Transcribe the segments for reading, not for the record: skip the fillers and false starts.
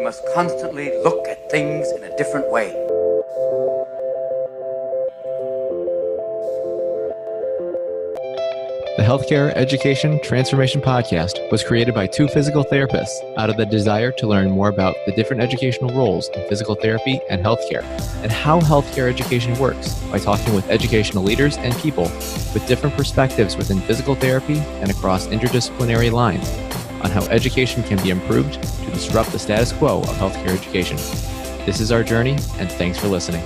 must constantly look at things in a different way. The Healthcare Education Transformation Podcast was created by two physical therapists out of the desire to learn more about the different educational roles in physical therapy and healthcare, and how healthcare education works by talking with educational leaders and people with different perspectives within physical therapy and across interdisciplinary lines on how education can be improved to disrupt the status quo of healthcare education. This is our journey, and thanks for listening.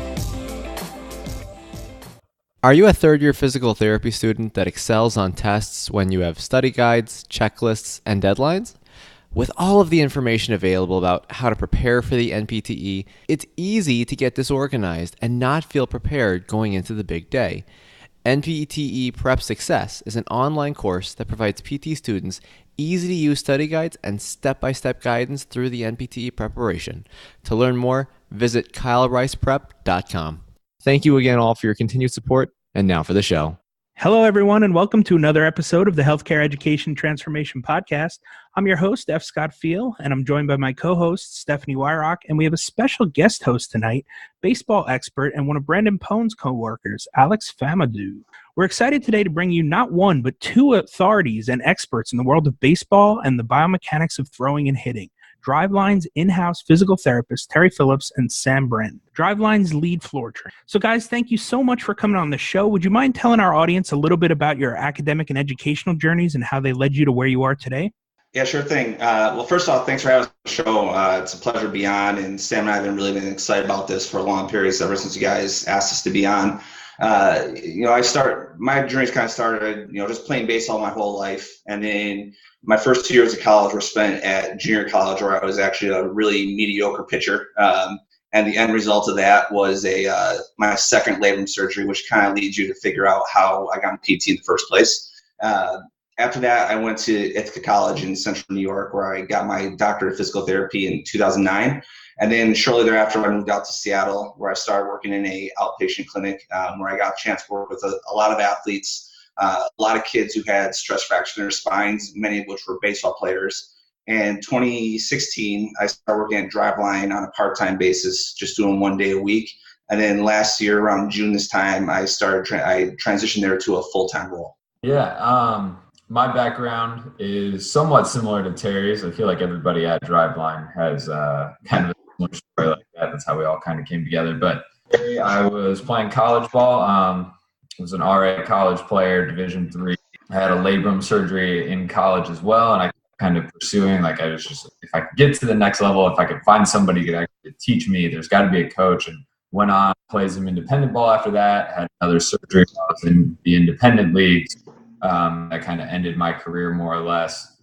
Are you a third-year physical therapy student that excels on tests when you have study guides, checklists, and deadlines? With all of the information available about how to prepare for the NPTE, it's easy to get disorganized and not feel prepared going into the big day. NPTE Prep Success is an online course that provides PT students easy-to-use study guides and step-by-step guidance through the NPTE preparation. To learn more, visit kylericeprep.com. Thank you again all for your continued support, and now for the show. Hello, everyone, and welcome to another episode of the Healthcare Education Transformation Podcast. I'm your host, F. Scott Field, and I'm joined by my co-host, Stephanie Wyrock, and we have a special guest host tonight, baseball expert and one of Brandon Pone's co-workers, Alex Famodu. We're excited today to bring you not one, but two authorities and experts in the world of baseball and the biomechanics of throwing and hitting. Driveline's in-house physical therapist, Terry Phillips, and Sam Briend, Driveline's lead floor trainer. So guys, thank you so much for coming on the show. Would you mind telling our audience a little bit about your academic and educational journeys and how they led you to where you are today? Yeah, sure thing. Well, first off, thanks for having us on the show. It's a pleasure to be on, and Sam and I have been excited about this for a long period, ever since you guys asked us to be on. My journey's kind of started, just playing baseball my whole life. And then my first 2 years of college were spent at junior college, where I was actually a really mediocre pitcher. And the end result of that was my second labrum surgery, which kind of leads you to figure out how I got in PT in the first place. After that, I went to Ithaca College in Central New York, where I got my doctorate of physical therapy in 2009. And then shortly thereafter, I moved out to Seattle, where I started working in a outpatient clinic, where I got a chance to work with a lot of athletes, a lot of kids who had stress fractures in their spines, many of which were baseball players. In 2016, I started working at Driveline on a part-time basis, just doing 1 day a week. And then last year, around June this time, I transitioned there to a full-time role. Yeah, my background is somewhat similar to Terry's. I feel like everybody at Driveline has kind of a similar story like that. That's how we all kind of came together. But I was playing college ball. I was an RA college player, Division III. I had a labrum surgery in college as well, and I kind of pursuing, I was just, if I could get to the next level, if I could find somebody who could actually teach me, there's got to be a coach. And went on, played some independent ball after that, had another surgery while I was in the independent leagues. That kind of ended my career more or less.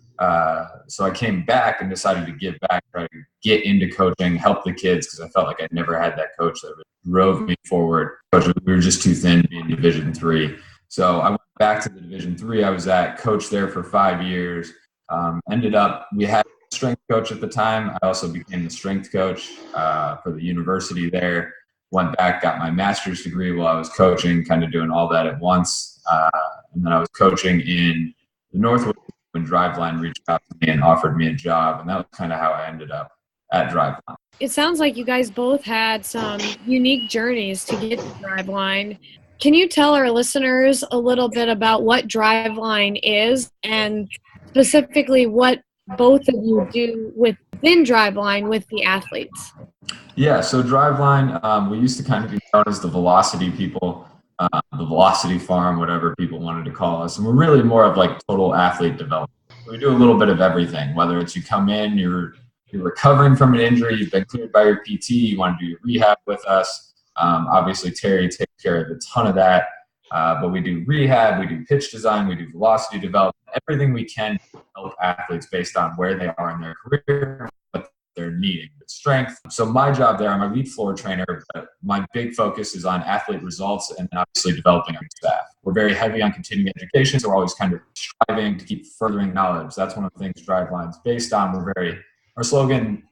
So I came back and decided to give back, try to get into coaching, help the kids, because I felt like I never had that coach that really drove me forward. We were just too thin being Division III. So I went back to the Division III I was at, coached there for 5 years. We had a strength coach at the time. I also became the strength coach for the university there. Went back, got my master's degree while I was coaching, kind of doing all that at once. And then I was coaching in the Northwest when Driveline reached out to me and offered me a job. And that was kind of how I ended up at Driveline. It sounds like you guys both had some unique journeys to get to Driveline. Can you tell our listeners a little bit about what Driveline is and specifically what both of you do within Driveline with the athletes? Yeah, so Driveline, we used to kind of be known as the Velocity people, the Velocity Farm, whatever people wanted to call us. And we're really more of total athlete development. We do a little bit of everything, whether it's you come in, you're recovering from an injury, you've been cleared by your PT, you want to do your rehab with us. Obviously, Terry takes care of a ton of that. But we do rehab, we do pitch design, we do velocity development, everything we can to help athletes based on where they are in their career, what they're needing with strength. So my job there, I'm a lead floor trainer, but my big focus is on athlete results and obviously developing our staff. We're very heavy on continuing education, so we're always kind of striving to keep furthering knowledge. That's one of the things Driveline's based on. Our slogan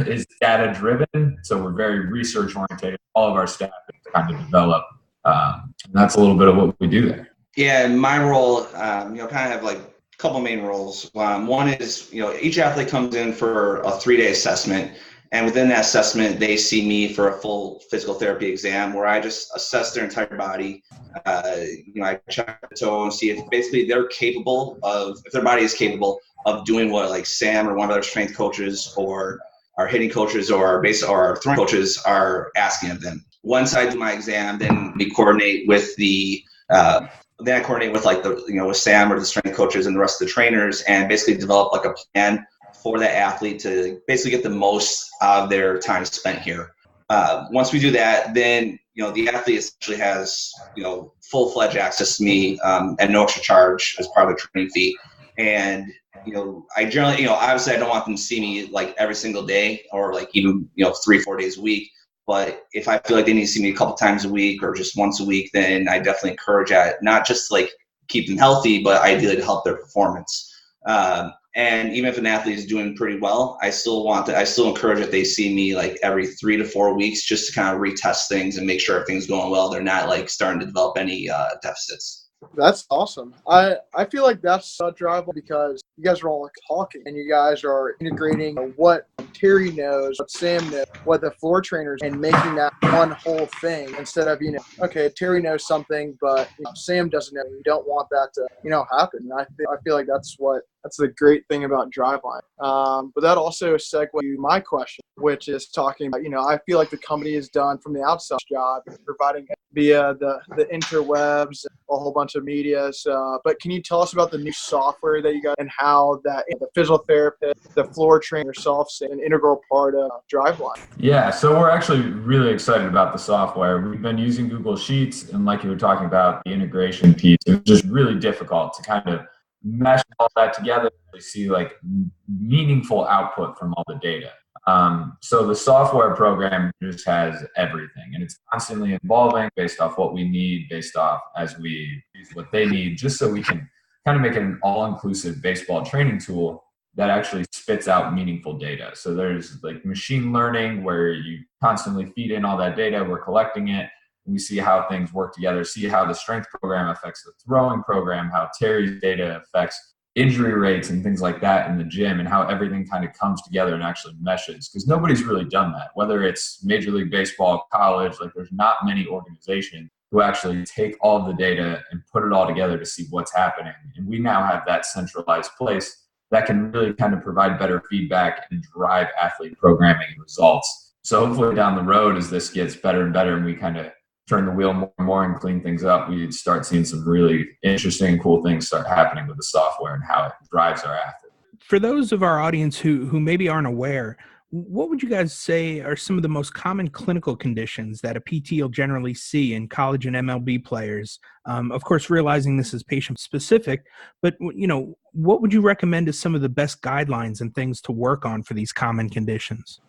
is data driven, so we're very research oriented. All of our staff is kind of develop. And that's a little bit of what we do there. Yeah, in my role, kind of have a couple main roles. One is, each athlete comes in for a 3-day assessment, And within that assessment, they see me for a full physical therapy exam where I just assess their entire body. I check the toe and see if basically they're capable of, if their body is capable of doing what like Sam or one of our strength coaches or our hitting coaches or our throwing coaches are asking of them. Once I do my exam, then we coordinate with with Sam or the strength coaches and the rest of the trainers and basically develop like a plan for that athlete to basically get the most out of their time spent here. Once we do that, then, the athlete essentially has, full-fledged access to me at no extra charge as part of the training fee. And, I generally, obviously I don't want them to see me like every single day or like even, 3-4 days a week. But if I feel like they need to see me a couple times a week or just once a week, then I definitely encourage that, not just like keep them healthy, but ideally to help their performance. And even if an athlete is doing pretty well, I still encourage that they see me like every 3 to 4 weeks just to kind of retest things and make sure everything's going well. They're not like starting to develop any deficits. That's awesome. I feel like that's Driveline because you guys are all talking and you guys are integrating what Terry knows, what Sam knows, what the floor trainers, and making that one whole thing instead of, okay, Terry knows something, but Sam doesn't know. You don't want that to, happen. I feel like that's the great thing about Driveline. But that also segues to my question, which is talking about, I feel like the company is done from the outside job, providing via the interwebs, a whole bunch of media. But can you tell us about the new software that you got and how that the physical therapist, the floor trainer yourself, is an integral part of Driveline? Yeah, so we're actually really excited about the software. We've been using Google Sheets, and like you were talking about the integration piece, it was just really difficult to kind of mesh all that together to see like meaningful output from all the data. So the software program just has everything, and it's constantly evolving based off what we need, based off as we use what they need, just so we can kind of make it an all-inclusive baseball training tool that actually spits out meaningful data. So there's like machine learning where you constantly feed in all that data, we're collecting it, we see how things work together, see how the strength program affects the throwing program, how Terry's data affects injury rates and things like that in the gym, and how everything kind of comes together and actually meshes. Because nobody's really done that, whether it's Major League Baseball, college, like there's not many organizations who actually take all of the data and put it all together to see what's happening. And we now have that centralized place that can really kind of provide better feedback and drive athlete programming and results. So hopefully down the road, as this gets better and better and we kind of turn the wheel more and more and clean things up, we start seeing some really interesting and cool things start happening with the software and how it drives our athletes. For those of our audience who maybe aren't aware, what would you guys say are some of the most common clinical conditions that a PT will generally see in college and MLB players? Of course, realizing this is patient specific, but what would you recommend as some of the best guidelines and things to work on for these common conditions?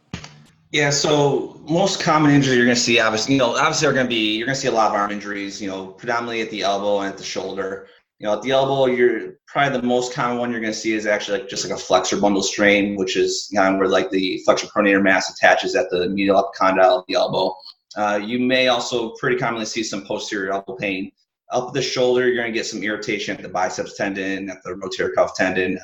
Yeah, so most common injuries you're going to see, obviously you're going to see a lot of arm injuries, predominantly at the elbow and at the shoulder. At the elbow, you're probably the most common one you're going to see is actually just like a flexor bundle strain, which is where like the flexor pronator mass attaches at the medial epicondyle of the elbow. You may also pretty commonly see some posterior elbow pain. Up the shoulder, you're going to get some irritation at the biceps tendon, at the rotator cuff tendon,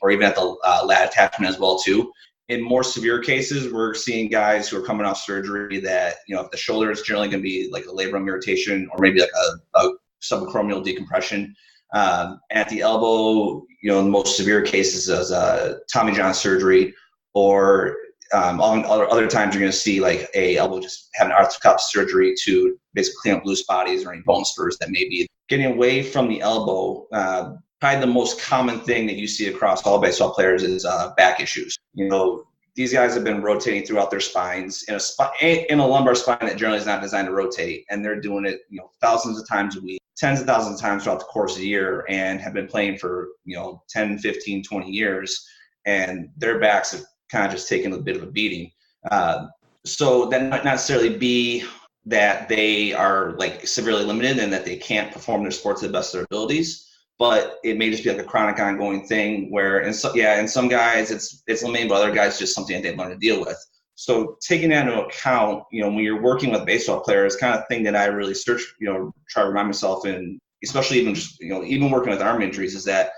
or even at the lat attachment as well too. In more severe cases, we're seeing guys who are coming off surgery that, if the shoulder is generally going to be like a labrum irritation or maybe like a subacromial decompression. At the elbow, in most severe cases is Tommy John surgery, or on other times you're going to see like a elbow just have an arthroscopic surgery to basically clean up loose bodies or any bone spurs that may be. Getting away from the elbow, probably the most common thing that you see across all baseball players is back issues. These guys have been rotating throughout their spines in a lumbar spine that generally is not designed to rotate, and they're doing it, thousands of times a week, tens of thousands of times throughout the course of the year, and have been playing for 10, 15, 20 years, and their backs have kind of just taken a bit of a beating. So that might not necessarily be that they are like severely limited and that they can't perform their sport to the best of their abilities. But it may just be like a chronic ongoing thing where, in some guys it's limiting, but other guys just something that they learn to deal with. So taking that into account, when you're working with baseball players, kind of thing that I really try to remind myself, and especially even just, even working with arm injuries, is that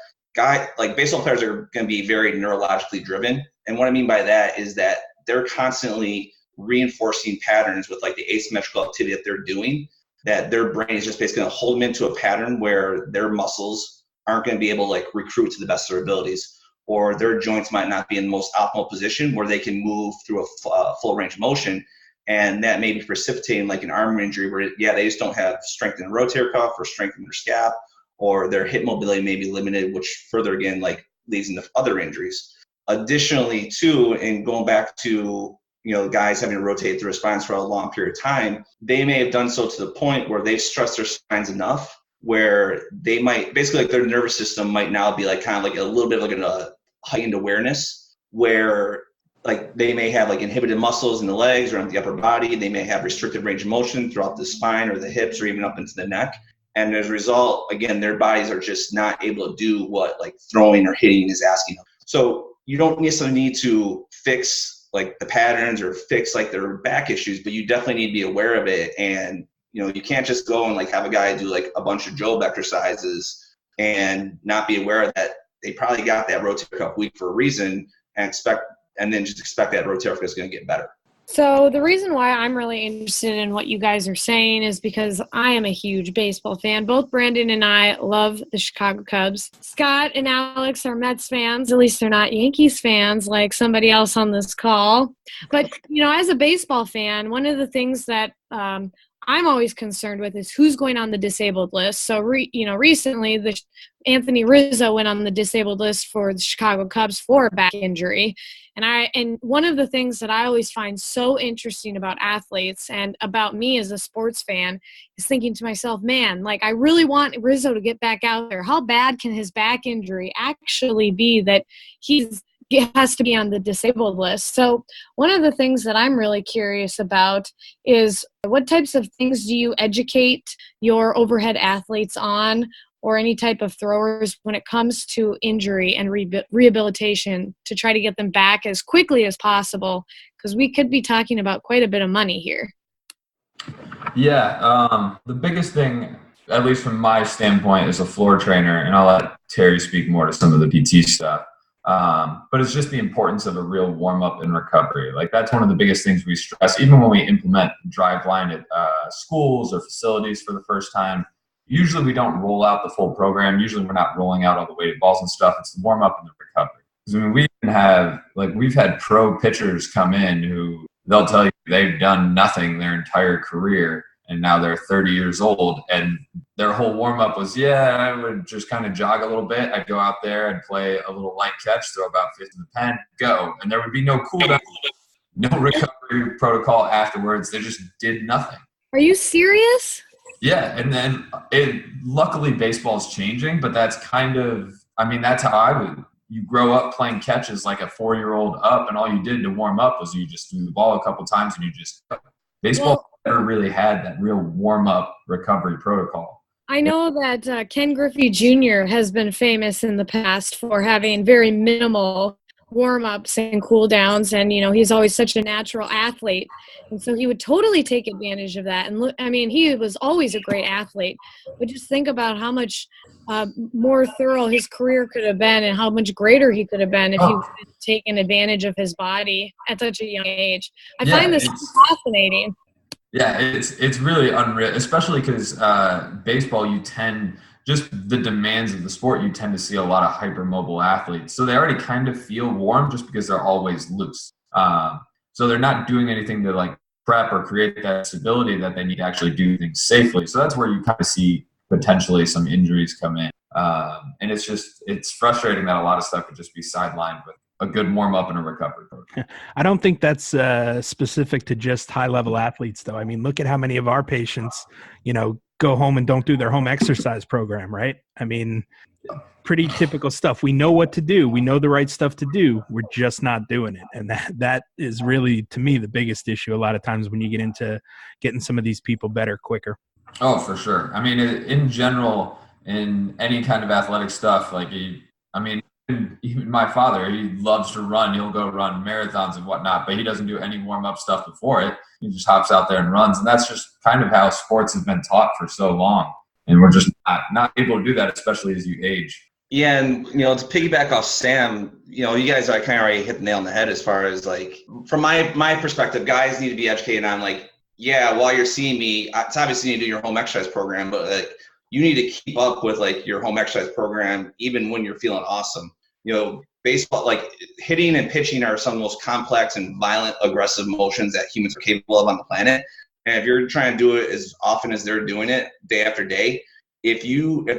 baseball players are going to be very neurologically driven. And what I mean by that is that they're constantly reinforcing patterns with like the asymmetrical activity that they're doing, that their brain is just basically going to hold them into a pattern where their muscles aren't going to be able to like recruit to the best of their abilities, or their joints might not be in the most optimal position where they can move through a full range of motion. And that may be precipitating like an arm injury where, they just don't have strength in the rotator cuff or strength in their scap, or their hip mobility may be limited, which further again, like leads into other injuries. Additionally, too, and going back to, guys having to rotate their spines for a long period of time, they may have done so to the point where they've stressed their spines enough where they might basically like their nervous system might now be like kind of like a little bit of like a heightened awareness where like they may have like inhibited muscles in the legs or on the upper body. They may have restricted range of motion throughout the spine or the hips or even up into the neck. And as a result, again, their bodies are just not able to do what like throwing or hitting is asking them. So you don't necessarily need to fix like the patterns or fix like their back issues, but you definitely need to be aware of it. And, you can't just go and like have a guy do like a bunch of Job exercises and not be aware that they probably got that rotator cuff weak for a reason and then just expect that rotator cuff is going to get better. So the reason why I'm really interested in what you guys are saying is because I am a huge baseball fan. Both Brandon and I love the Chicago Cubs. Scott and Alex are Mets fans. At least they're not Yankees fans like somebody else on this call. But, as a baseball fan, one of the things that I'm always concerned with is who's going on the disabled list. So, recently Anthony Rizzo went on the disabled list for the Chicago Cubs for a back injury. And one of the things that I always find so interesting about athletes and about me as a sports fan is thinking to myself, man, like I really want Rizzo to get back out there. How bad can his back injury actually be that he has to be on the disabled list? So one of the things that I'm really curious about is what types of things do you educate your overhead athletes on, or any type of throwers when it comes to injury and rehabilitation to try to get them back as quickly as possible? Because we could be talking about quite a bit of money here. Yeah, the biggest thing, at least from my standpoint as a floor trainer, and I'll let Terry speak more to some of the PT stuff, but it's just the importance of a real warm-up and recovery. Like that's one of the biggest things we stress, even when we implement Driveline at schools or facilities for the first time. Usually we don't roll out the full program. Usually we're not rolling out all the weighted balls and stuff. It's the warm up and the recovery. Because we've had pro pitchers come in who they'll tell you they've done nothing their entire career, and now they're 30 years old, and their whole warm up was, I would just kind of jog a little bit. I'd go out there and play a little light catch, throw about 50 to the pen, go, and there would be no cool down, no recovery protocol afterwards. They just did nothing. Are you serious? Yeah, and then luckily baseball's changing, but that's that's how I would. You grow up playing catches like a 4-year-old up, and all you did to warm up was you just threw the ball a couple times and you just – baseball never really had that real warm-up recovery protocol. I know that Ken Griffey Jr. has been famous in the past for having very minimal warm-ups and cool-downs, and he's always such a natural athlete, and so he would totally take advantage of that. And look, he was always a great athlete, but just think about how much more thorough his career could have been and how much greater he could have been if he would have taken advantage of his body at such a young age. I find this fascinating. Yeah, it's really unreal, especially because baseball, just the demands of the sport, you tend to see a lot of hypermobile athletes. So they already kind of feel warm just because they're always loose. So they're not doing anything to like prep or create that stability that they need to actually do things safely. So that's where you kind of see potentially some injuries come in. And it's frustrating that a lot of stuff could just be sidelined with a good warm-up and a recovery program. I don't think that's specific to just high-level athletes, though. Look at how many of our patients, go home and don't do their home exercise program, right? Pretty typical stuff. We know what to do. We know the right stuff to do. We're just not doing it. And that is really, to me, the biggest issue a lot of times when you get into getting some of these people better quicker. Oh, for sure. In general, in any kind of athletic stuff, even my father, he loves to run. He'll go run marathons and whatnot, but he doesn't do any warm-up stuff before it. He just hops out there and runs. And that's just kind of how sports have been taught for so long. And we're just not able to do that, especially as you age. Yeah, and to piggyback off Sam, you guys are kind of already hit the nail on the head as far as like from my perspective, guys need to be educated on like, yeah, while you're seeing me, it's obviously you need to do your home exercise program, but like you need to keep up with like your home exercise program even when you're feeling awesome. Baseball, like hitting and pitching are some of the most complex and violent, aggressive motions that humans are capable of on the planet. And if you're trying to do it as often as they're doing it day after day, if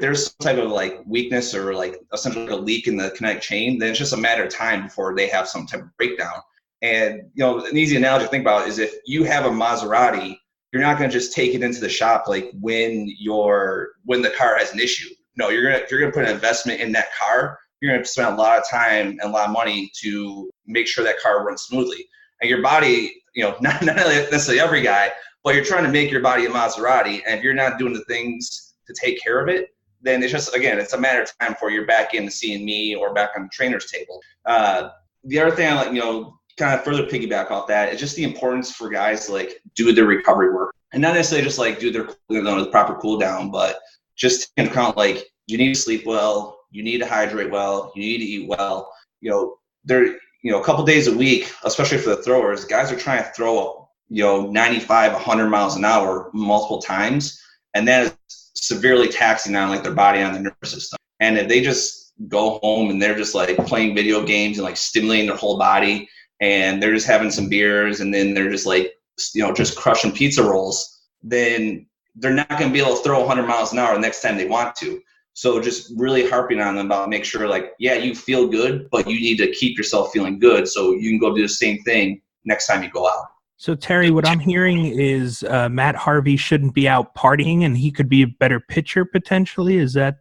there's some type of like weakness or like essentially a leak in the kinetic chain, then it's just a matter of time before they have some type of breakdown. And an easy analogy to think about is if you have a Maserati, you're not going to just take it into the shop like when the car has an issue. No, if you're gonna put an investment in that car, you're going to spend a lot of time and a lot of money to make sure that car runs smoothly. And your body, not necessarily every guy, but you're trying to make your body a Maserati, and if you're not doing the things to take care of it, then it's just, again, it's a matter of time before you're back in seeing me or back on the trainer's table. The other thing I like, kind of further piggyback off that is just the importance for guys to like do their recovery work, and not necessarily just like do the proper cool down, but just take into account like you need to sleep well, you need to hydrate well, you need to eat well. A couple days a week, especially for the throwers, guys are trying to throw 95, 100 miles an hour multiple times, and that is severely taxing on like their body, on the nervous system. And if they just go home and they're just like playing video games and like stimulating their whole body, and they're just having some beers, and then they're just like just crushing pizza rolls, then they're not going to be able to throw 100 miles an hour the next time they want to. So just really harping on them about make sure like, yeah, you feel good, but you need to keep yourself feeling good so you can go do the same thing next time you go out. So, Terry, what I'm hearing is Matt Harvey shouldn't be out partying, and he could be a better pitcher potentially. Is that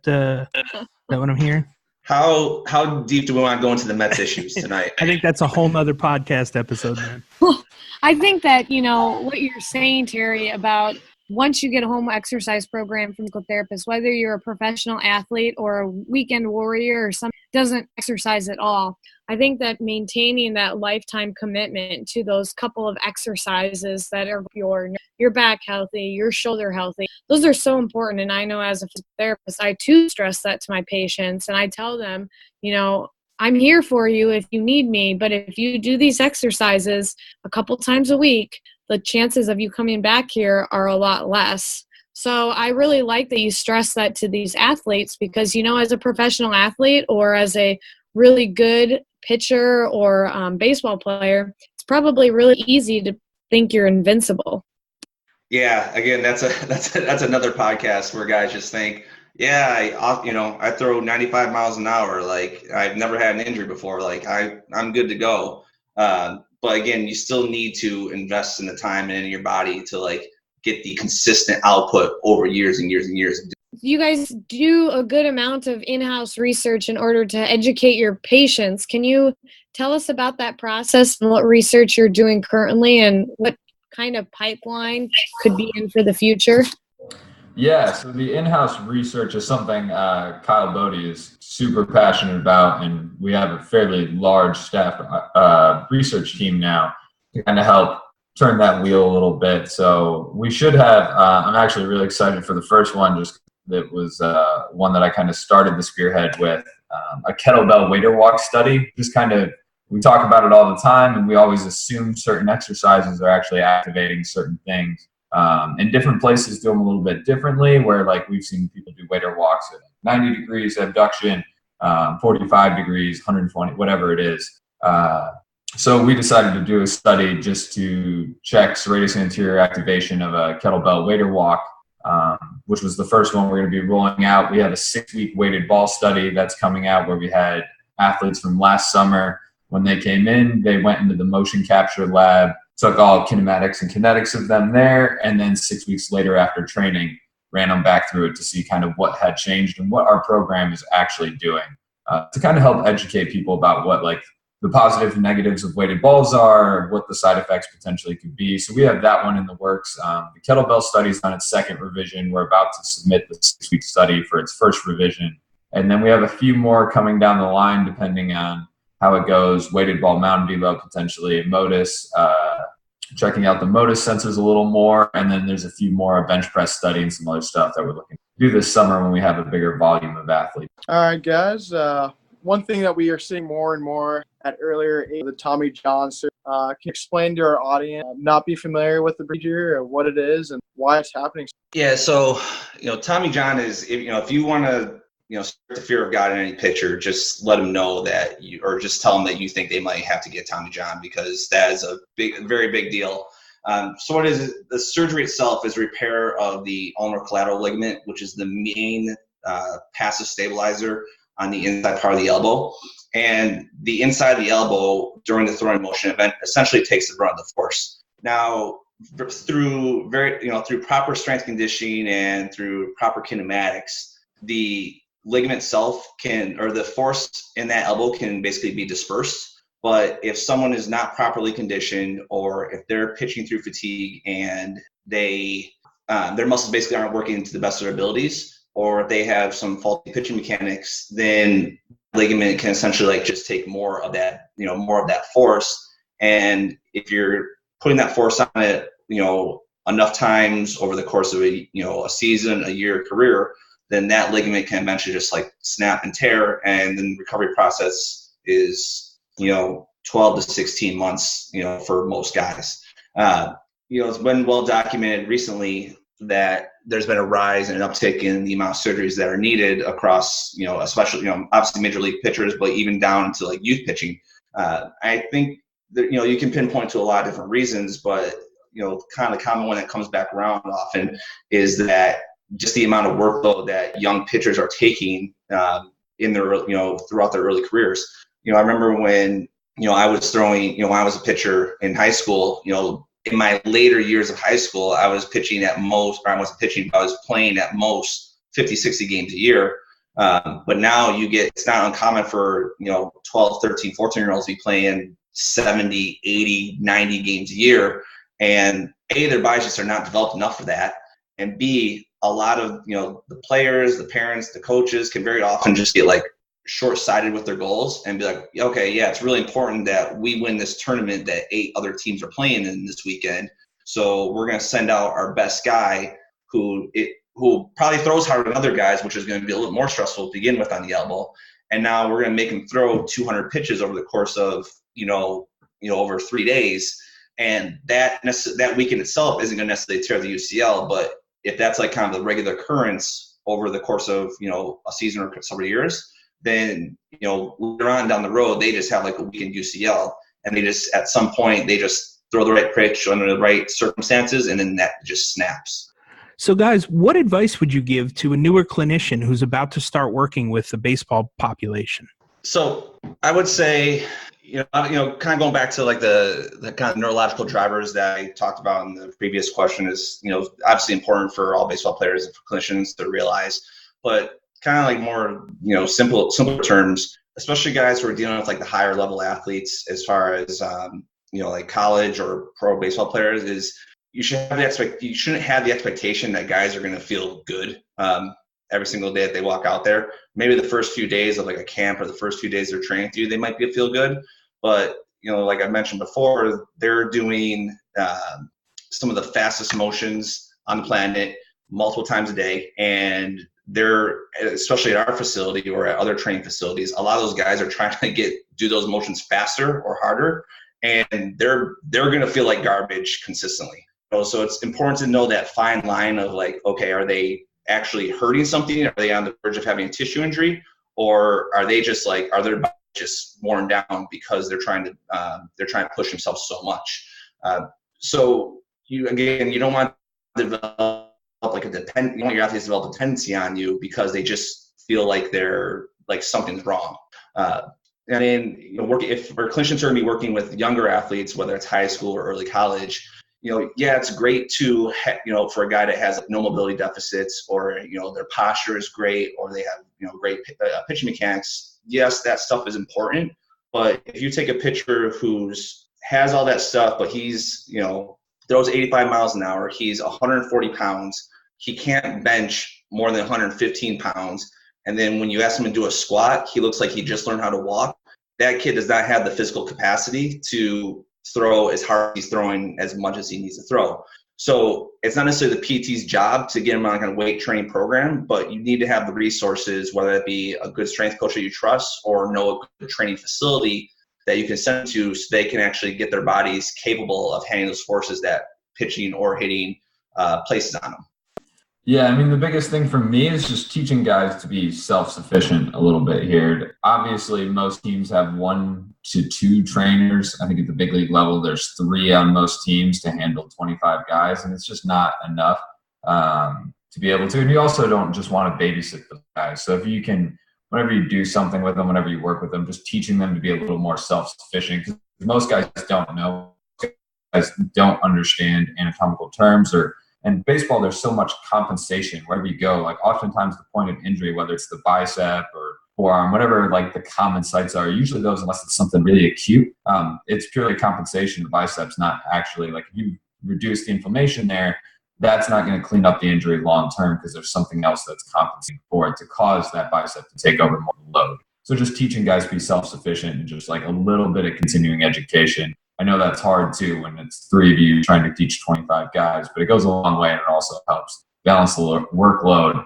what I'm hearing? How deep do we want to go into the Mets issues tonight? I think that's a whole nother podcast episode, man. Well, I think that, what you're saying, Terry, about once you get a home exercise program from a therapist, whether you're a professional athlete or a weekend warrior or someone who doesn't exercise at all, I think that maintaining that lifetime commitment to those couple of exercises that are your back healthy, your shoulder healthy, those are so important. And I know as a therapist, I too stress that to my patients, and I tell them, I'm here for you if you need me, but if you do these exercises a couple times a week, the chances of you coming back here are a lot less. So I really like that you stress that to these athletes because, as a professional athlete or as a really good pitcher or baseball player, it's probably really easy to think you're invincible. Yeah, again, that's another podcast where guys just think, yeah, I throw 95 miles an hour. Like I've never had an injury before. Like I'm good to go. But again, you still need to invest in the time and in your body to like get the consistent output over years and years and years. You guys do a good amount of in-house research in order to educate your patients. Can you tell us about that process and what research you're doing currently and what kind of pipeline could be in for the future? Yeah, so the in-house research is something Kyle Bodie is super passionate about, and we have a fairly large staff research team now to kind of help turn that wheel a little bit. So we should have, I'm actually really excited for the first one, just that was one that I kind of started the spearhead with, a kettlebell waiter walk study. Just kind of, we talk about it all the time, and we always assume certain exercises are actually activating certain things. And different places do them a little bit differently, where like we've seen people do waiter walks at 90 degrees abduction, 45 degrees, 120, whatever it is. So we decided to do a study just to check serratus anterior activation of a kettlebell waiter walk, which was the first one we're going to be rolling out. We have a 6-week weighted ball study that's coming out where we had athletes from last summer. When they came in, they went into the motion capture lab, took all kinematics and kinetics of them there, and then 6 weeks later after training, ran them back through it to see kind of what had changed and what our program is actually doing to kind of help educate people about what like the positives and negatives of weighted balls are, what the side effects potentially could be. So we have that one in the works. The kettlebell study is on its second revision. We're about to submit the 6-week study for its first revision. And then we have a few more coming down the line depending on how it goes. Weighted ball mountain velo potentially, Modus, checking out the motus sensors a little more. And then there's a few more bench press study and some other stuff that we're looking to do this summer when we have a bigger volume of athletes. All right, guys. One thing that we are seeing more and more at earlier age, the Tommy John surgery. Can you explain to our audience, not be familiar with the procedure or what it is and why it's happening? Yeah, so, Tommy John is, if you want to, start the fear of God in any pitcher, just let them know that or just tell them that you think they might have to get Tommy John, because that is a very big deal. So what is it? The surgery itself is repair of the ulnar collateral ligament, which is the main passive stabilizer on the inside part of the elbow. And the inside of the elbow during the throwing motion event essentially takes the brunt of the force. Now, through proper strength conditioning and through proper kinematics, the ligament itself the force in that elbow can basically be dispersed. But if someone is not properly conditioned, or if they're pitching through fatigue and their muscles basically aren't working to the best of their abilities, or if they have some faulty pitching mechanics, then ligament can essentially just take more of that force. And if you're putting that force on it, enough times over the course of a season, a year, career, then that ligament can eventually just snap and tear, and then the recovery process is 12 to 16 months for most guys. It's been well documented recently that there's been a rise and an uptick in the amount of surgeries that are needed across, especially, obviously major league pitchers, but even down to youth pitching. I think that, you can pinpoint to a lot of different reasons, but, kind of the common one that comes back around often is that just the amount of workload that young pitchers are taking in their, throughout their early careers. I remember when, I was throwing, when I was a pitcher in high school, in my later years of high school, I was pitching at most, or I wasn't pitching, I was playing at most 50, 60 games a year. But now it's not uncommon for, 12, 13, 14-year-olds to be playing 70, 80, 90 games a year. And A, their bodies just are not developed enough for that. And B, a lot of, the players, the parents, the coaches can very often just get short-sighted with their goals and be like, okay, yeah, it's really important that we win this tournament that 8 other teams are playing in this weekend. So we're going to send out our best guy who probably throws harder than other guys, which is going to be a little more stressful to begin with on the elbow. And now we're going to make him throw 200 pitches over the course of, over 3 days. And that weekend itself isn't going to necessarily tear the UCL, but if that's kind of the regular occurrence over the course of, a season or several years, then, later on down the road, they just have a weekend UCL, and they just, at some point, they just throw the right pitch under the right circumstances, and then that just snaps. So guys, what advice would you give to a newer clinician who's about to start working with the baseball population? So I would say, kind of going back to the kind of neurological drivers that I talked about in the previous question is, obviously important for all baseball players and for clinicians to realize, but kind of more, simpler terms, especially guys who are dealing with the higher level athletes as far as, college or pro baseball players, is you shouldn't have the expectation that guys are going to feel good every single day that they walk out there. Maybe the first few days of a camp or the first few days they're training with you, they might feel good. But, like I mentioned before, they're doing some of the fastest motions on the planet multiple times a day. And they're, especially at our facility or at other training facilities, a lot of those guys are trying to do those motions faster or harder. And they're going to feel like garbage consistently. So it's important to know that fine line of okay, are they actually hurting something? Are they on the verge of having a tissue injury? Or are they just are their bodies just worn down because they're trying to push themselves so much? So you don't want to develop you want your athletes to develop a dependency on you because they just feel like they're something's wrong. And then if our clinicians are going to be working with younger athletes, whether it's high school or early college, it's great to for a guy that has no mobility deficits, or their posture is great, or they have great pitching mechanics. Yes, that stuff is important. But if you take a pitcher has all that stuff, but he's throws 85 miles an hour, he's 140 pounds, he can't bench more than 115 pounds, and then when you ask him to do a squat, he looks like he just learned how to walk. That kid does not have the physical capacity to throw as hard as he's throwing as much as he needs to throw. So it's not necessarily the PT's job to get him on a weight training program, but you need to have the resources, whether it be a good strength coach that you trust or know a good training facility that you can send them to, so they can actually get their bodies capable of handling those forces that pitching or hitting places on them. Yeah, I mean, the biggest thing for me is just teaching guys to be self-sufficient a little bit here. Obviously, most teams have 1 to 2 trainers. I think at the big league level, there's 3 on most teams to handle 25 guys, and it's just not enough to be able to. And you also don't just want to babysit the guys. So if you can, whenever you do something with them, whenever you work with them, just teaching them to be a little more self-sufficient, because most guys don't know, guys don't understand anatomical terms and baseball, there's so much compensation wherever you go. Like oftentimes the point of injury, whether it's the bicep or forearm, whatever like the common sites are, usually those, unless it's something really acute, it's purely compensation. The biceps, not actually like if you reduce the inflammation there, that's not going to clean up the injury long term because there's something else that's compensating for it to cause that bicep to take over more load. So just teaching guys to be self-sufficient and just like a little bit of continuing education. I know that's hard too when it's 3 of you trying to teach 25 guys, but it goes a long way and it also helps balance the workload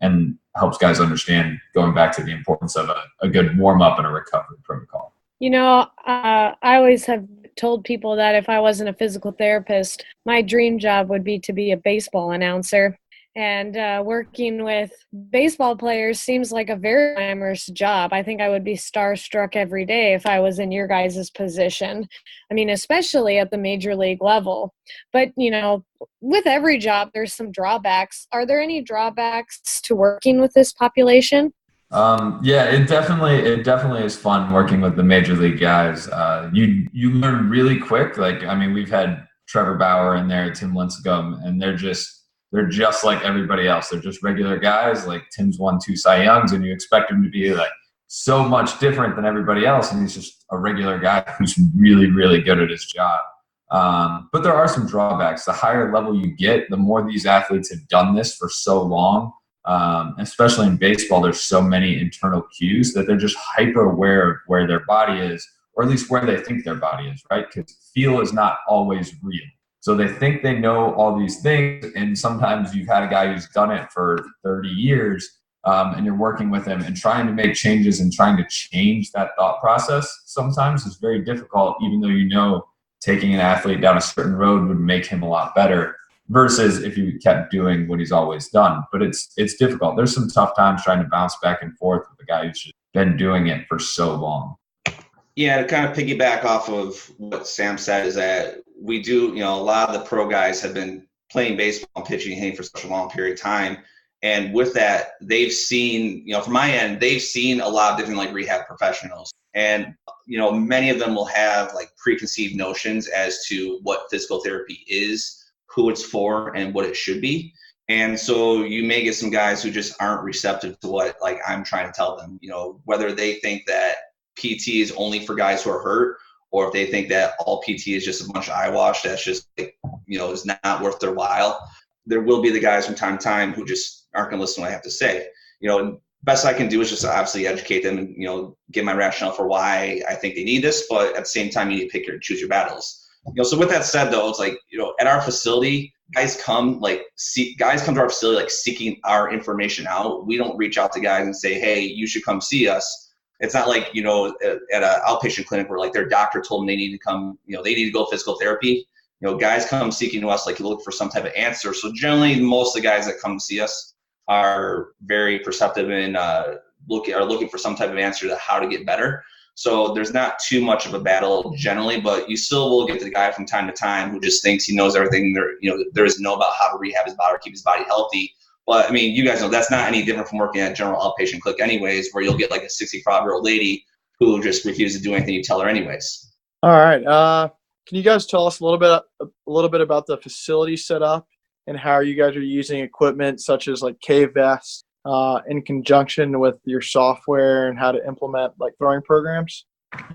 and helps guys understand, going back to the importance of a good warm-up and a recovery protocol. You know, I always have told people that if I wasn't a physical therapist, my dream job would be to be a baseball announcer. And working with baseball players seems like a very glamorous job. I think I would be starstruck every day if I was in your guys' position. I mean, especially at the major league level. But, you know, with every job, there's some drawbacks. Are there any drawbacks to working with this population? Yeah, it definitely is fun working with the major league guys. You learn really quick. Like, I mean, we've had Trevor Bauer in there, Tim Lincecum, and they're just like everybody else. They're just regular guys. Like Tim's won 2 Cy Youngs, and you expect him to be like so much different than everybody else, and he's just a regular guy who's really, really good at his job. But there are some drawbacks. The higher level you get, the more these athletes have done this for so long. Especially in baseball, there's so many internal cues that they're just hyper aware of where their body is, or at least where they think their body is, right? Because feel is not always real. So they think they know all these things, and sometimes you've had a guy who's done it for 30 years, and you're working with him and trying to make changes and trying to change that thought process sometimes is very difficult, even though you know taking an athlete down a certain road would make him a lot better versus if you kept doing what he's always done. But it's difficult. There's some tough times trying to bounce back and forth with a guy who's just been doing it for so long. Yeah, to kind of piggyback off of what Sam said is that we do, you know, a lot of the pro guys have been playing baseball and pitching and hitting for such a long period of time. And with that, they've seen, you know, from my end, they've seen a lot of different like rehab professionals. And, you know, many of them will have like preconceived notions as to what physical therapy is, who it's for, and what it should be. And so you may get some guys who just aren't receptive to what like I'm trying to tell them, you know, whether they think that PT is only for guys who are hurt, or if they think that all PT is just a bunch of eyewash that's just like, you know, is not worth their while. There will be the guys from time to time who just aren't going to listen to what I have to say. You know, best I can do is just obviously educate them and, you know, give my rationale for why I think they need this, but at the same time, you need to pick choose your battles. You know, so with that said, though, it's like, you know, at our facility, guys come to our facility like seeking our information out. We don't reach out to guys and say, hey, you should come see us. It's not like, you know, at an outpatient clinic where like their doctor told them they need to come, you know, they need to go physical therapy. You know, guys come seeking to us like look for some type of answer. So generally, most of the guys that come to see us are very perceptive and are looking for some type of answer to how to get better. So there's not too much of a battle generally, but you still will get the guy from time to time who just thinks he knows everything there is to know about how to rehab his body or keep his body healthy. But I mean, you guys know that's not any different from working at general outpatient clinic anyways, where you'll get like a 65-year-old lady who just refuses to do anything you tell her anyways. All right. Can you guys tell us a little bit about the facility setup and how you guys are using equipment such as like K-Vest in conjunction with your software and how to implement like throwing programs?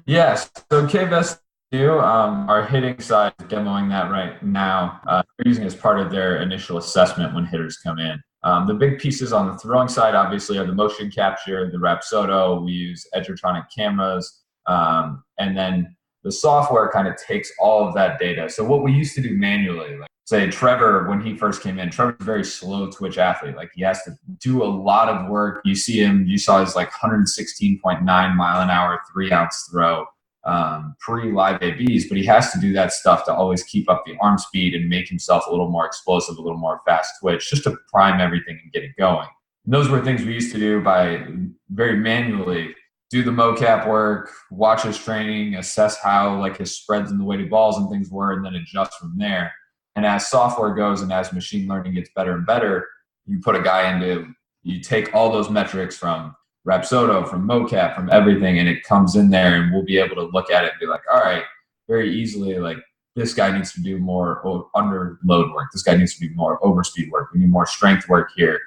Yes. So K-Vest our hitting side is demoing that right now. We're using it as part of their initial assessment when hitters come in. The big pieces on the throwing side, obviously, are the motion capture, the Rapsodo. We use Edgertronic cameras. And then The software kind of takes all of that data. So what we used to do manually, like say Trevor, when he first came in, Trevor's a very slow twitch athlete. Like he has to do a lot of work. You saw his like 116.9 mile an hour, 3-ounce throw pre-live ABs, but he has to do that stuff to always keep up the arm speed and make himself a little more explosive, a little more fast twitch, just to prime everything and get it going. And those were things we used to do by very manually do the mocap work, watch his training, assess how like his spreads and the weighted balls and things were, and then adjust from there. And as software goes and as machine learning gets better and better, you take all those metrics from Rapsodo, from mocap, from everything, and it comes in there, and we'll be able to look at it and be like, all right, very easily, like this guy needs to do more under load work. This guy needs to do more overspeed work. We need more strength work here.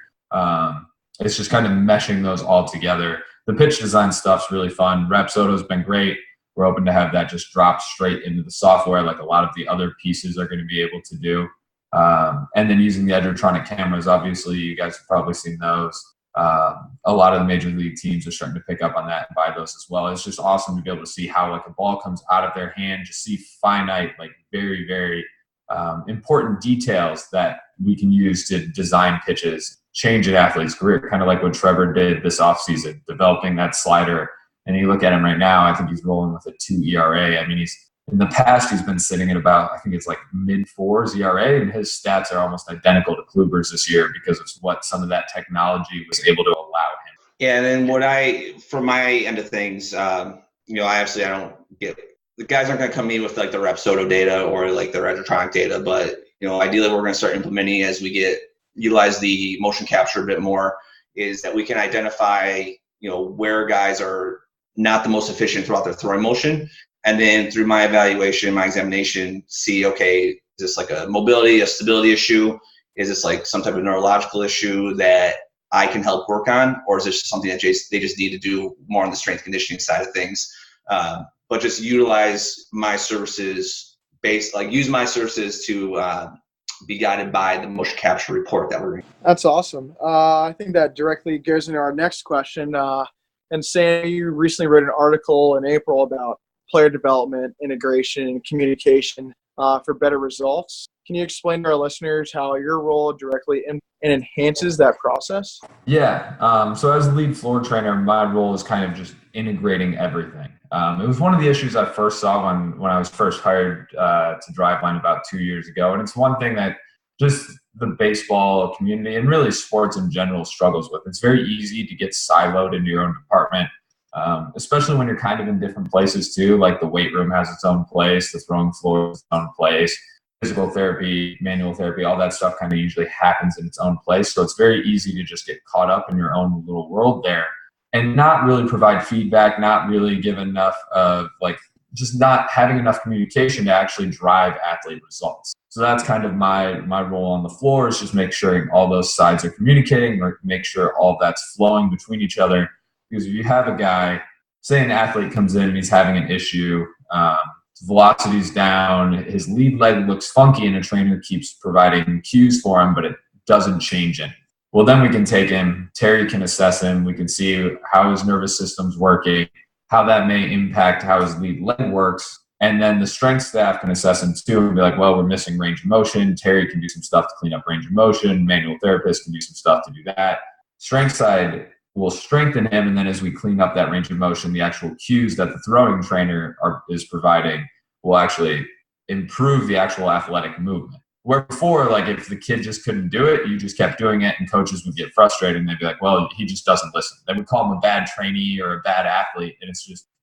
It's just kind of meshing those all together. The pitch design stuff's really fun. Rapsodo's been great. We're hoping to have that just drop straight into the software like a lot of the other pieces are going to be able to do. And then using the Edgertronic cameras, obviously, you guys have probably seen those. A lot of the major league teams are starting to pick up on that and buy those as well. It's just awesome to be able to see how like a ball comes out of their hand, just see finite, like very, very important details that we can use to design pitches, change an athlete's career, kind of like what Trevor did this offseason, developing that slider. And you look at him right now, I think he's rolling with a 2 ERA. I mean, in the past, he's been sitting at about, I think it's like mid-4s ERA, and his stats are almost identical to Kluber's this year because of what some of that technology was able to allow him. Yeah, and then from my end of things, I don't get – the guys aren't going to come in with like the Rapsodo data or like the Edgertronic data, but, ideally we're going to start implementing as we utilize the motion capture a bit more is that we can identify, where guys are not the most efficient throughout their throwing motion. And then through my evaluation, my examination, see, okay, is this like a mobility, a stability issue? Is this like some type of neurological issue that I can help work on? Or is this something that they just need to do more on the strength conditioning side of things? But just utilize my services use my services to be guided by the motion capture report that we're doing. That's awesome. I think that directly goes into our next question. And Sam, you recently wrote an article in April about player development, integration, and communication for better results. Can you explain to our listeners how your role directly enhances that process? Yeah. So as lead floor trainer, my role is kind of just integrating everything. It was one of the issues I first saw when I was first hired to Driveline about 2 years ago. And it's one thing that just the baseball community and really sports in general struggles with. It's very easy to get siloed into your own department. Especially when you're kind of in different places too, like the weight room has its own place, the throwing floor has its own place, physical therapy, manual therapy, all that stuff kind of usually happens in its own place. So it's very easy to just get caught up in your own little world there and not really provide feedback, not really give enough of just not having enough communication to actually drive athlete results. So that's kind of my role on the floor is just make sure all those sides are communicating or make sure all that's flowing between each other. Because if you have a guy, say an athlete comes in and he's having an issue, his velocity's down, his lead leg looks funky, and a trainer keeps providing cues for him, but it doesn't change it. Well, then we can take him, Terry can assess him, we can see how his nervous system's working, how that may impact how his lead leg works, and then the strength staff can assess him too and be like, well, we're missing range of motion, Terry can do some stuff to clean up range of motion, manual therapist can do some stuff to do that. Strength side will strengthen him, and then as we clean up that range of motion, the actual cues that the throwing trainer is providing will actually improve the actual athletic movement. Where before, like if the kid just couldn't do it, you just kept doing it, and coaches would get frustrated, and they'd be like, well, he just doesn't listen. They would call him a bad trainee or a bad athlete, and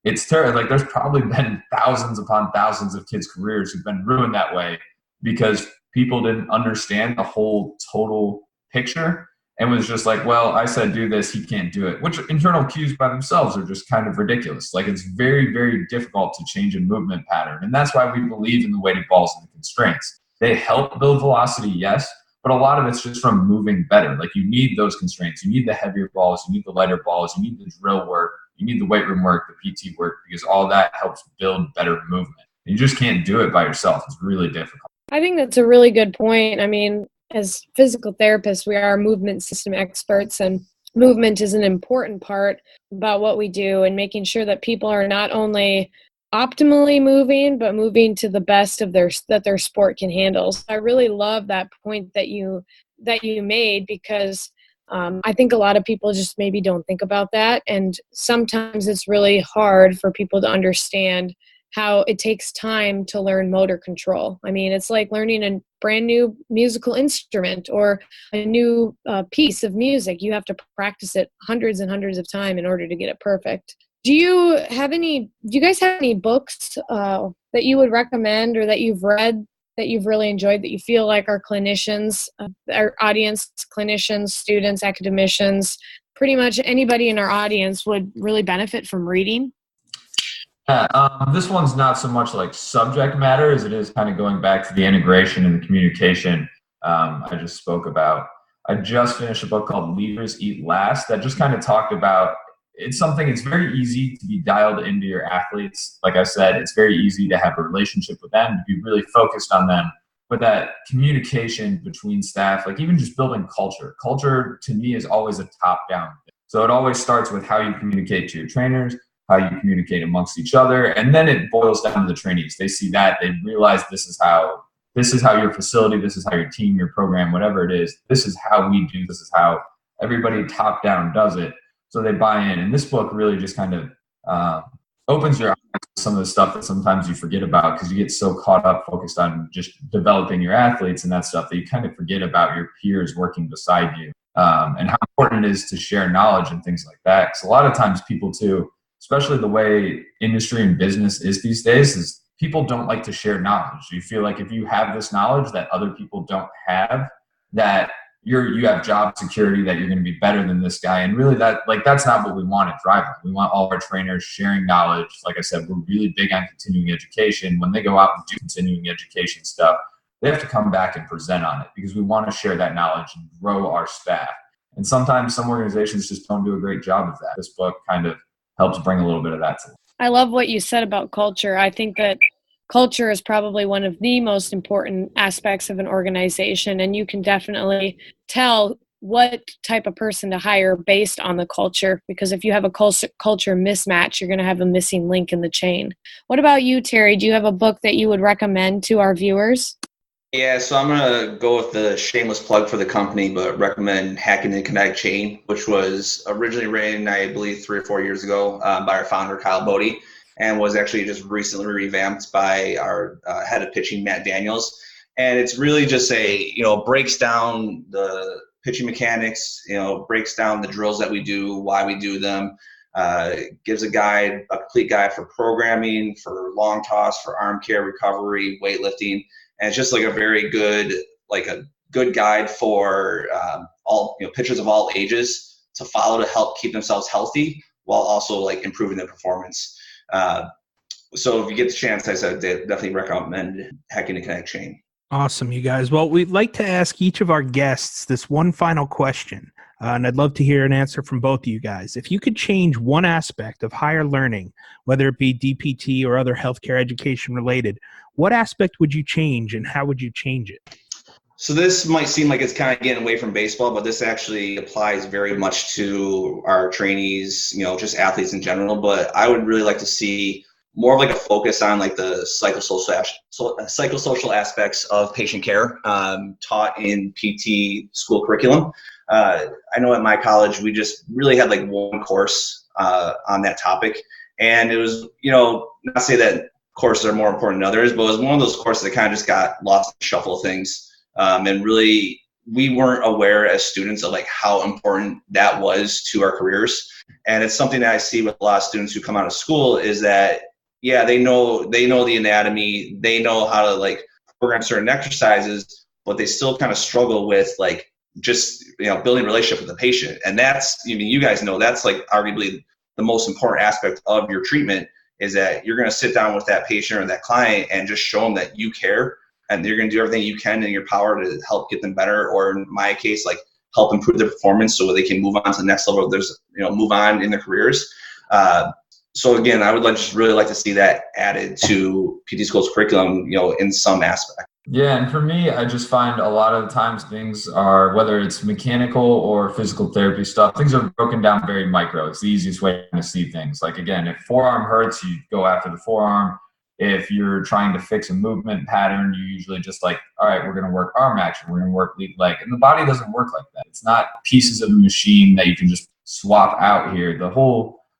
it's terrible. Like there's probably been thousands upon thousands of kids' careers who've been ruined that way because people didn't understand the whole total picture. And was just like, well, I said do this, he can't do it, which internal cues by themselves are just kind of ridiculous. Like it's very, very difficult to change a movement pattern. And that's why we believe in the weighted balls and the constraints. They help build velocity, yes, but a lot of it's just from moving better. Like you need those constraints. You need the heavier balls, you need the lighter balls, you need the drill work, you need the weight room work, the PT work, because all that helps build better movement. And you just can't do it by yourself. It's really difficult. I think that's a really good point. I mean, as physical therapists, we are movement system experts, and movement is an important part about what we do, and making sure that people are not only optimally moving, but moving to the best of their sport can handle. So I really love that point that you made, because I think a lot of people just maybe don't think about that. And sometimes it's really hard for people to understand how it takes time to learn motor control. I mean, it's like learning a brand new musical instrument or a new piece of music. You have to practice it hundreds and hundreds of times in order to get it perfect. Do you guys have any books that you would recommend or that you've read that you've really enjoyed, that you feel like our clinicians, our audience, clinicians, students, academicians, pretty much anybody in our audience would really benefit from reading? This one's not so much like subject matter as it is kind of going back to the integration and the communication I just spoke about. I just finished a book called Leaders Eat Last that just kind of talked about, it's very easy to be dialed into your athletes. Like I said, it's very easy to have a relationship with them, to be really focused on them. But that communication between staff, like even just building culture. Culture to me is always a top-down thing. So it always starts with how you communicate to your trainers, how you communicate amongst each other, and then it boils down to the trainees. They see that, they realize this is how your facility, this is how your team, your program, whatever it is, this is how we do, this is how everybody top-down does it. So they buy in. And this book really just kind of opens your eyes to some of the stuff that sometimes you forget about, because you get so caught up focused on just developing your athletes and that stuff that you kind of forget about your peers working beside you, and how important it is to share knowledge and things like that. Because a lot of times people too, especially the way industry and business is these days, is people don't like to share knowledge. You feel like if you have this knowledge that other people don't have, that you have job security, that you're going to be better than this guy. And really that's not what we want at Driveline. We want all our trainers sharing knowledge. Like I said, we're really big on continuing education. When they go out and do continuing education stuff, they have to come back and present on it, because we want to share that knowledge and grow our staff. And sometimes some organizations just don't do a great job of that. This book kind of helps bring a little bit of that to them. I love what you said about culture. I think that culture is probably one of the most important aspects of an organization, and you can definitely tell what type of person to hire based on the culture, because if you have a culture mismatch, you're going to have a missing link in the chain. What about you, Terry? Do you have a book that you would recommend to our viewers? Yeah, so I'm going to go with the shameless plug for the company, but recommend Hacking the Kinetic Chain, which was originally written, I believe, 3 or 4 years ago by our founder, Kyle Bodie, and was actually just recently revamped by our head of pitching, Matt Daniels. And it's really just breaks down the pitching mechanics, breaks down the drills that we do, why we do them, gives a complete guide for programming, for long toss, for arm care, recovery, weightlifting. And it's just like a very good, guide for all pitchers of all ages to follow to help keep themselves healthy while also improving their performance. So if you get the chance, I said definitely recommend Hacking the Kinetic Chain. Awesome, you guys. Well, we'd like to ask each of our guests this one final question, and I'd love to hear an answer from both of you guys. If you could change one aspect of higher learning, whether it be DPT or other healthcare education related, what aspect would you change, and how would you change it? So this might seem like it's kind of getting away from baseball, but this actually applies very much to our trainees, just athletes in general. But I would really like to see more of a focus on the psychosocial aspects of patient care taught in PT school curriculum. I know at my college, we just really had one course on that topic. And it was, not to say that courses are more important than others, but it was one of those courses that kind of just got lost in the shuffle of things. And really, we weren't aware as students of how important that was to our careers. And it's something that I see with a lot of students who come out of school is that, yeah, they know the anatomy, they know how to program certain exercises, but they still kind of struggle with just building a relationship with the patient. And that's, you guys know, that's arguably the most important aspect of your treatment, is that you're going to sit down with that patient or that client and just show them that you care, and you're going to do everything you can in your power to help get them better, or in my case, help improve their performance so they can move on to the next level. Move on in their careers. So again, I would just really like to see that added to PT school's curriculum, in some aspect. Yeah, and for me, I just find a lot of the times things are, whether it's mechanical or physical therapy stuff, things are broken down very micro. It's the easiest way to see things. Like, again, if forearm hurts, you go after the forearm. If you're trying to fix a movement pattern, you usually just like, all right, we're going to work arm action, we're going to work lead leg. And the body doesn't work like that. It's not pieces of a machine that you can just swap out here.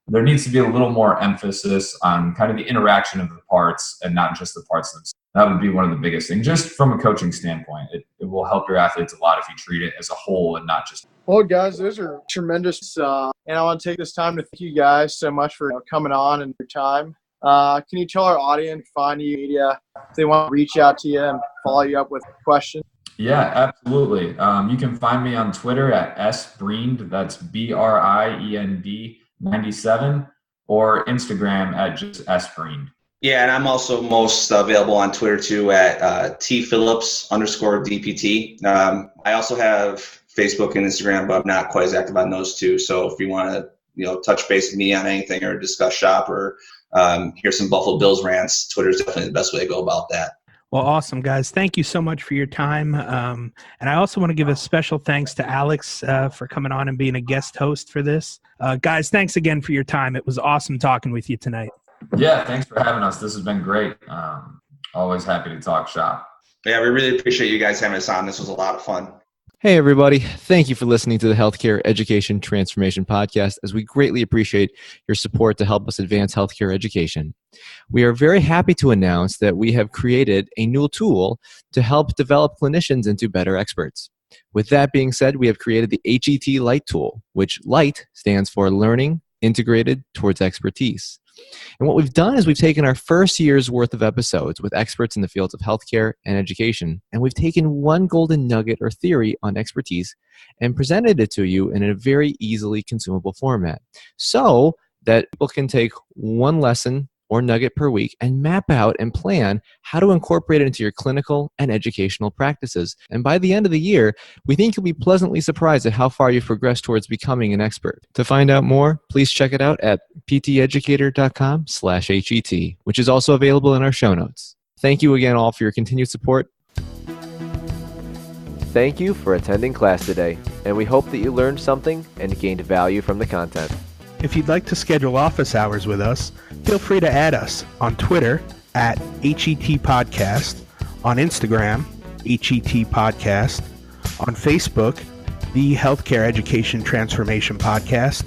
There needs to be a little more emphasis on kind of the interaction of the parts and not just the parts themselves. That would be one of the biggest things, just from a coaching standpoint. It will help your athletes a lot if you treat it as a whole and not just. Well, guys, those are tremendous. And I want to take this time to thank you guys so much for coming on and your time. Can you tell our audience, find you media, if they want to reach out to you and follow you up with questions? Yeah, absolutely. You can find me on Twitter at sbriend, that's BRIEND 97, or Instagram at just sbriend. Yeah, and I'm also most available on Twitter too at tphillips_DPT. I also have Facebook and Instagram, but I'm not quite as active on those two. So if you want to, touch base with me on anything or discuss shop or hear some Buffalo Bills rants, Twitter is definitely the best way to go about that. Well, awesome, guys. Thank you so much for your time. And I also want to give a special thanks to Alex for coming on and being a guest host for this. Guys, thanks again for your time. It was awesome talking with you tonight. Yeah, thanks for having us. This has been great. Always happy to talk shop. Yeah, we really appreciate you guys having us on. This was a lot of fun. Hey, everybody. Thank you for listening to the Healthcare Education Transformation Podcast, as we greatly appreciate your support to help us advance healthcare education. We are very happy to announce that we have created a new tool to help develop clinicians into better experts. With that being said, we have created the HET Light tool, which LIGHT stands for Learning Integrated Towards Expertise. And what we've done is we've taken our first year's worth of episodes with experts in the fields of healthcare and education, and we've taken one golden nugget or theory on expertise and presented it to you in a very easily consumable format, so that people can take one lesson or nugget per week and map out and plan how to incorporate it into your clinical and educational practices. And by the end of the year, we think you'll be pleasantly surprised at how far you've progressed towards becoming an expert. To find out more, please check it out at pteducator.com/HET, which is also available in our show notes. Thank you again all for your continued support. Thank you for attending class today, and we hope that you learned something and gained value from the content. If you'd like to schedule office hours with us, feel free to add us on Twitter at HET Podcast, on Instagram, HET Podcast, on Facebook, the Healthcare Education Transformation Podcast,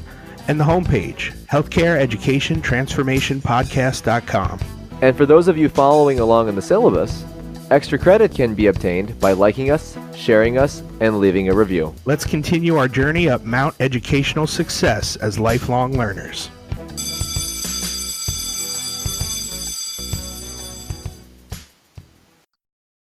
and the homepage, healthcareeducationtransformationpodcast.com. And for those of you following along in the syllabus, extra credit can be obtained by liking us, sharing us, and leaving a review. Let's continue our journey up Mount Educational Success as lifelong learners.